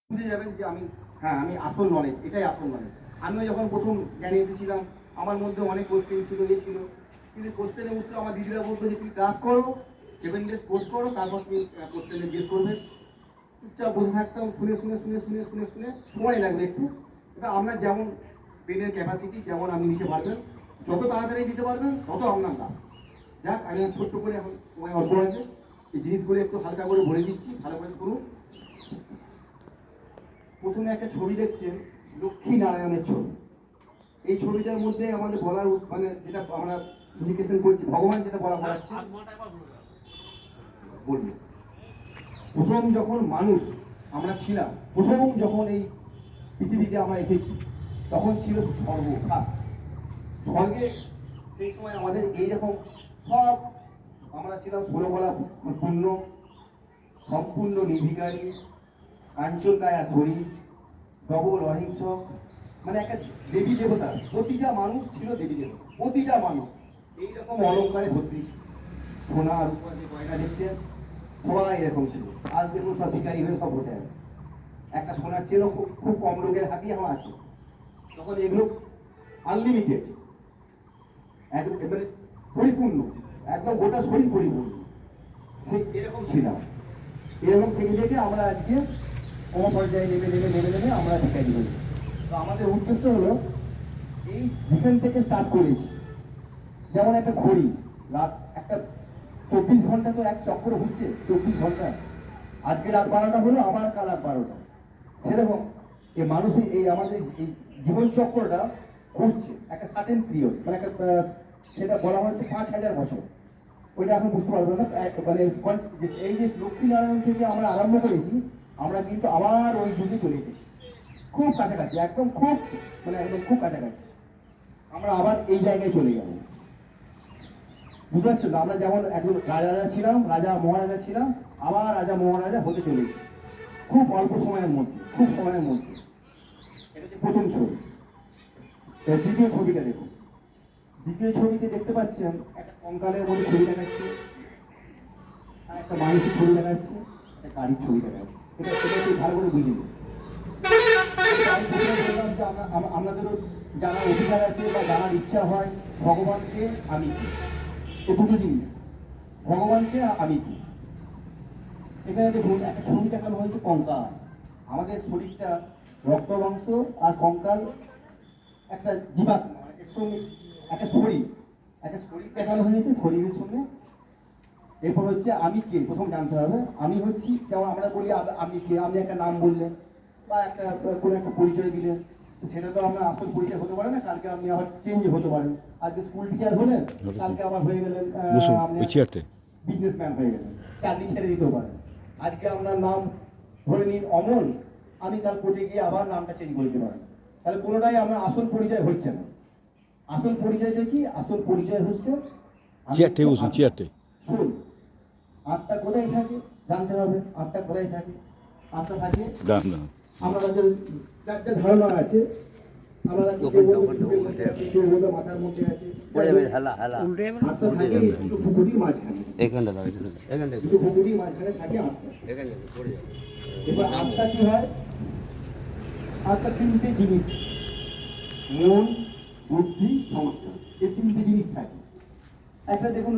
বুঝে যাবেন যে আমি আসল নলেজ, এটাই আসল নলেজ। আমিও যখন প্রথম জ্ঞানে এসেছিলাম আমার মধ্যে অনেক কোশ্চেন ছিল, ছিল, কিন্তু কোশ্চেনের উত্তর আমার দিদিরা বলতো যে তুমি ক্লাস করো, 7 ডেজ কোর্স করো, তারপর তুমি কোশ্চেনে জিজ্ঞেস করবে। চুপচাপ বসে থাকতাম, শুনে শুনে শুনে শুনে শুনে শুনে সময় লাগবে একটু। এবার আপনার যেমন ব্রেনের ক্যাপাসিটি, যেমন আপনি নিতে পারবেন, যত তাড়াতাড়ি নিতে পারবেন তত আপনার লাভ। যাক, আমি ছোট্ট করে এখন সময় অল্প আছে, এই জিনিসগুলো একটু হালকা করে বলে দিচ্ছি, ভালো করে শুনুন। প্রথমে একটা ছবি দেখছেন, লক্ষ্মী নারায়ণের ছবি। এই ছবিটার মধ্যে আমাদের বলার মানে যেটা আমরা ইন্ডিকেশন করছি, ভগবান যেটা বলা হচ্ছে বলবো। প্রথম যখন মানুষ আমরা ছিলাম, প্রথম যখন এই পৃথিবীতে আমরা এসেছি, তখন ছিল স্বর্গ, ফার্স্ট স্বর্গে। সেই সময় আমাদের এইরকম সব আমরা ছিলাম 16 গলা পূর্ণ, সম্পূর্ণ নির্বিকারী, কাঞ্চনকায়া শরীর, ডবল অহিংস, মানে একটা দেবী দেবতা। প্রতিটা মানুষ ছিল দেবী দেবতা, প্রতিটা মানুষ এইরকম অলঙ্কারে ভর্তি ছিল। সোনা রূপা যে গয়না দেখছেন সবাই এরকম ছিল। আজ দেখুন সব ভিকারি হয়ে সব বসে আছে। একটা সোনার চেনও খুব খুব কম লোকের হাতেই এখন আছে। তখন এগুলো আনলিমিটেড, একেবারে পরিপূর্ণ, একদম গোটা শরীর পরিপূর্ণ। সেই এরকম ছিলাম। এরকম থেকে থেকে আমরা আজকে কম পর্যায়ে নেমে নেমে নেমে নেমে আমরা ভিকারি হয়েছি। তো আমাদের উদ্দেশ্য হলো এই যেখান থেকে স্টার্ট করেছি, যেমন একটা ঘড়ি, রাত একটা 24 ঘন্টা তো এক চক্র হচ্ছে, 24 ঘন্টা। আজকে রাত 12টা হলো, আবার কাল রাত 12টা। সেরকম এই মানুষের এই আমাদের এই জীবন চক্রটা ঘুরছে একটা সার্টেন পিরিয়ড, মানে একটা সেটা বলা হচ্ছে 5000 বছর। ওইটা এখন বুঝতে পারবো না। মানে এই যে লক্ষ্মীনারায়ণ থেকে আমরা আরম্ভ করেছি, আমরা কিন্তু আবার ওই যুগে চলে এসেছি, খুব কাছাকাছি, একদম খুব, মানে একদম খুব কাছাকাছি। আমরা আবার এই জায়গায় চলে যাবো। বুঝতে পারছো? আমরা যেমন একজন রাজা ছিলাম, রাজা মহারাজা ছিলাম, আবার রাজা মহারাজা হতে চলেছি খুব অল্প সময়ের মধ্যে, খুব সময়ের মধ্যে। এটা হচ্ছে প্রথম ছবি। দ্বিতীয় ছবিটা দেখুন। দ্বিতীয় ছবিতে দেখতে পাচ্ছেন একটা কঙ্কালের মধ্যে ছবি দেখাচ্ছে, আর একটা মানুষের ছবি দেখাচ্ছে, একটা গাড়ির ছবি দেখাচ্ছে। এটা একটু ভালো করে বুঝে নিন। আমাদেরও জানার অধিকার আছে বা জানার ইচ্ছা হয় ভগবানকে আমি কি, এই দুটো জিনিস, ভগবানকে আমি কি। এখানে দেখুন একটা ছবি দেখানো হয়েছে কঙ্কাল। আমাদের শরীরটা রক্ত মাংস আর কঙ্কাল একটা জীবাত্মা, এর সঙ্গে একটা শরীর, একটা শরীর দেখানো হয়েছে। শরীরের সঙ্গে এরপর হচ্ছে আমি কে প্রথম জানতে হবে। আমি হচ্ছি, যেমন আমরা বলি আমি কে, আপনি একটা নাম বললেন বা একটা কোনো একটা পরিচয় দিলেন, সেটা তো আপনার আসল পরিচয় হতে পারে না। কালকে আপনি আবার চেঞ্জ হতে পারেন। আজকে স্কুল টিচার হলেন, কালকে আবার হয়ে গেলেন আপনি বিজনেসম্যান হয়ে গেলেন, চাকরি ছেড়ে দিতেও পারেন। আজকে আপনার নাম ধরে নিন অমল, আমি কাল কোর্টে গিয়ে আবার নামটা চেঞ্জ করে দিতে পারেন। তাহলে কোনোটাই আপনার আসল পরিচয় হচ্ছে না। আসল পরিচয়টা কি? আসল পরিচয় হচ্ছে শুন, আত্মা কোথায় থাকে জানতে হবে। আত্মা কোথায় থাকে? আত্মা থাকে আমরা যার যা ধারণা আছে, আমরা মাথার মধ্যে আছে, আত্মা থাকে দুটো পুকুরির মাঝখানে, দুটো পুকুরির মাঝখানে থাকে আত্মা। এবার আত্মা কি হয়? আত্মা তিনটে জিনিস, মন, বুদ্ধি, সংস্কার, এই তিনটে জিনিস থাকে। একটা দেখুন,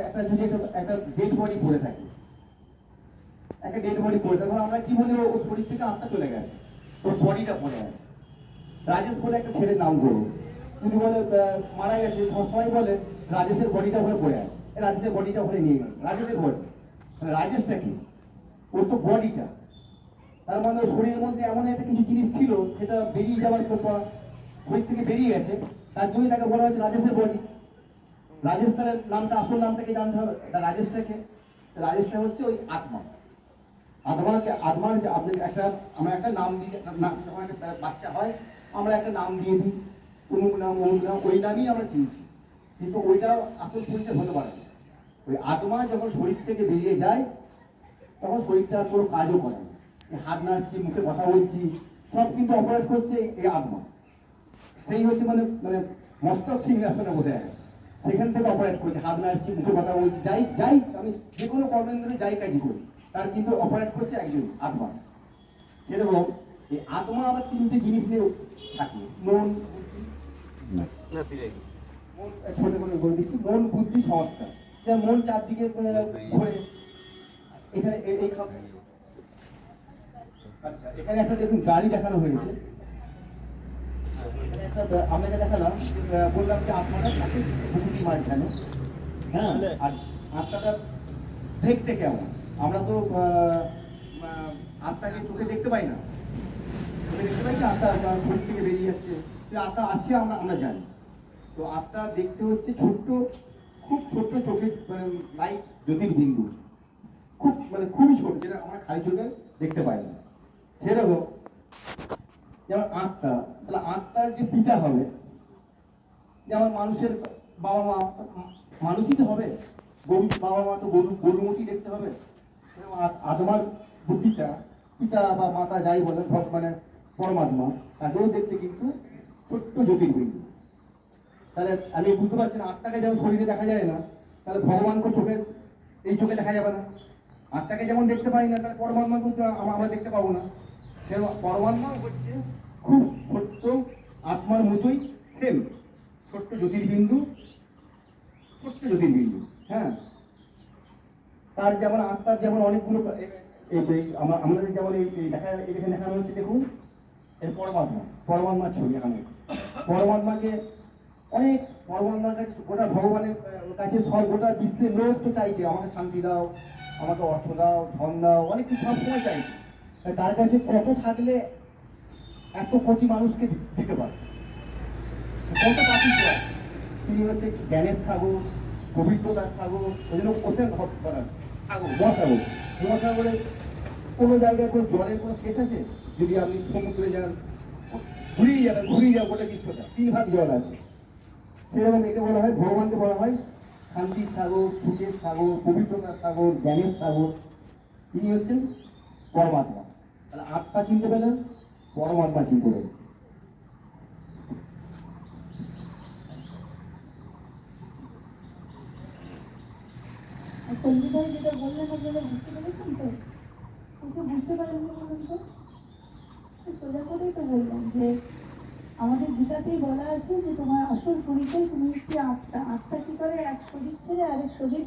একটা যদি একটা ডেড বডি পড়ে থাকে, একটা ডেড বডি পড়ে থাকে, আমরা কি বলি ওর শরীর থেকে আত্মা চলে গেছে, ওর বডিটা পড়ে আছে। রাজেশ বলে একটা ছেলের নাম করো, উনি বলে মারা গেছে, সবাই বলে রাজেশের বডিটা ওখানে পড়ে আছে, রাজেশের বডিটা ওখানে নিয়ে গেল। রাজেশের বডি মানে রাজেশটা কি? ওর তো বডিটা, তার মানে শরীরের মধ্যে এমন একটা কিছু জিনিস ছিল, সেটা বেরিয়ে যাওয়ার পর শরীর থেকে বেরিয়ে গেছে, তার জন্য তাকে বলা হচ্ছে রাজেশের বডি। রাজেশ তার নামটা, আসল নামটাকে জানতে হবে। রাজেশটাকে, রাজেশটা হচ্ছে ওই আত্মা। আত্মাকে, আত্মার যে আপনি একটা, আমরা একটা নাম দিয়ে, যখন একটা বাচ্চা হয় আমরা একটা নাম দিয়ে দিই, অমুক নাম অমুক নাম, ওই নামই আমরা চিনছি, কিন্তু ওইটা আসল পরিচয় হতে পারে না। ওই আত্মা যখন শরীর থেকে বেরিয়ে যায়, তখন শরীরটা আর কোনো কাজও করে না। হাত নাড়ছি, মুখে কথা বলছি, সব কিন্তু অপারেট করছে এই আত্মা। সেই হচ্ছে মানে মানে মস্তক সিংহাসনে বসে আছে, সেখান থেকে অপারেট করছে। হাত নাড়ছি, মুখে কথা বলছি, যাই যাই আমি যে কোনো কর্মেন্দ্রে যাই কাজই করি, তার কিন্তু অপারেট করছে একজন আত্মা। সেরকম এই আত্মা আবার তিনটে জিনিস নিয়ে থাকে, মন, মন ছোট করে বলে দিচ্ছি, মন, বুদ্ধি, সংস্থা। যেমন মন চারদিকে ঘুরে, এখানে এই আচ্ছা, এখানে একটা দেখুন গাড়ি দেখানো হয়েছে। আপনাকে দেখালাম, বললাম যে আত্মাটা থাকে প্রকৃতির মাঝখানে, হ্যাঁ, আর আত্মাটা দেখতে কেমন? আমরা তো আত্মাকে চোখে দেখতে পাই না, চোখে দেখতে পাই যে আত্মা শরীর থেকে বেরিয়ে যাচ্ছে, আত্মা আছে আমরা আমরা জানি। তো আত্মা দেখতে হচ্ছে ছোট্ট, খুব ছোট্ট চোখের মানে লাইট জ্যোতির্বিন্দু, খুব মানে খুবই ছোট, যেটা আমরা খালি চোখে দেখতে পাই না। সেরকম যেমন আত্মা, তাহলে আত্মার যে পিতা হবে, যেমন মানুষের বাবা মা মানুষই তো হবে, গরু বাবা মা তো গরুর মতোই দেখতে হবে। আত্মার পিতা পিতা বা মাতা যাই বলে মানে পরমাত্মা, তাকেও দেখতে কিন্তু ছোট্ট জ্যোতির্বিন্দু। তাহলে আমি বুঝতে পারছি না, আত্মাকে যেমন শরীরে দেখা যায় না, তাহলে ভগবানকে চোখে এই চোখে দেখা যাবে না। আত্মাকে যেমন দেখতে পাই না, তাহলে পরমাত্মাকে তো আমরা দেখতে পাবো না। পরমাত্মা হচ্ছে খুব ছোট্ট আত্মার মতোই, সেম ছোট্ট জ্যোতির্বিন্দু, ছোট্ট জ্যোতির্বিন্দু। হ্যাঁ, তার যেমন আত্মার যেমন অনেকগুলো আমাদের যেমন দেখা এখানে দেখানো হচ্ছে, দেখুন এর পরমাত্মার ছবি দেখানো হচ্ছে। পরমাত্মাকে অনেক, পরমাত্মার কাছে গোটা ভগবানের কাছে সব গোটা বিশ্বের লোক তো চাইছে আমাকে শান্তি দাও, আমাকে অর্থ দাও, ধন দাও, অনেক কিছু সবসময় চাইছে। তার কাছে কত থাকলে এত কোটি মানুষকে দিতে পারে, কত পাখি চায়। তিনি হচ্ছে জ্ঞানের সাগর, পবিত্রতার সাগর, ওই জন্য ওসেন করার সাগর, মহাসাগর। মহাসাগরে কোনো জায়গায় কোনো জলের কোনো শেষ আছে? যদি আপনি সমুদ্রে যান, ঘুরিয়ে যাবেন, ঘুরিয়ে যাবেন গোটা বিশ্বটা, 3 ভাগ জল আছে। সেরকম একে বলা হয়, ভগবানকে বলা হয় শান্তির সাগর, সুখের সাগর, পবিত্রতার সাগর, জ্ঞানের সাগর। তিনি হচ্ছেন পরমাত্মা। তাহলে আত্মা চিনতে পেলেন, পরমাত্মা চিনতে পেলেন। সঞ্জীব ভাই যেটা বললেন আপনারা বুঝতে পেরেছেন তো? ওকে বুঝতে পারেন না বলুন তো? সোজা করেই তো বললাম যে আমাদের গীতাতেই বলা আছে যে তোমার আসল শরীরটাই তুমি একটি আত্মা। আত্মা কি করে এক শরীর ছেড়ে আরেক শরীর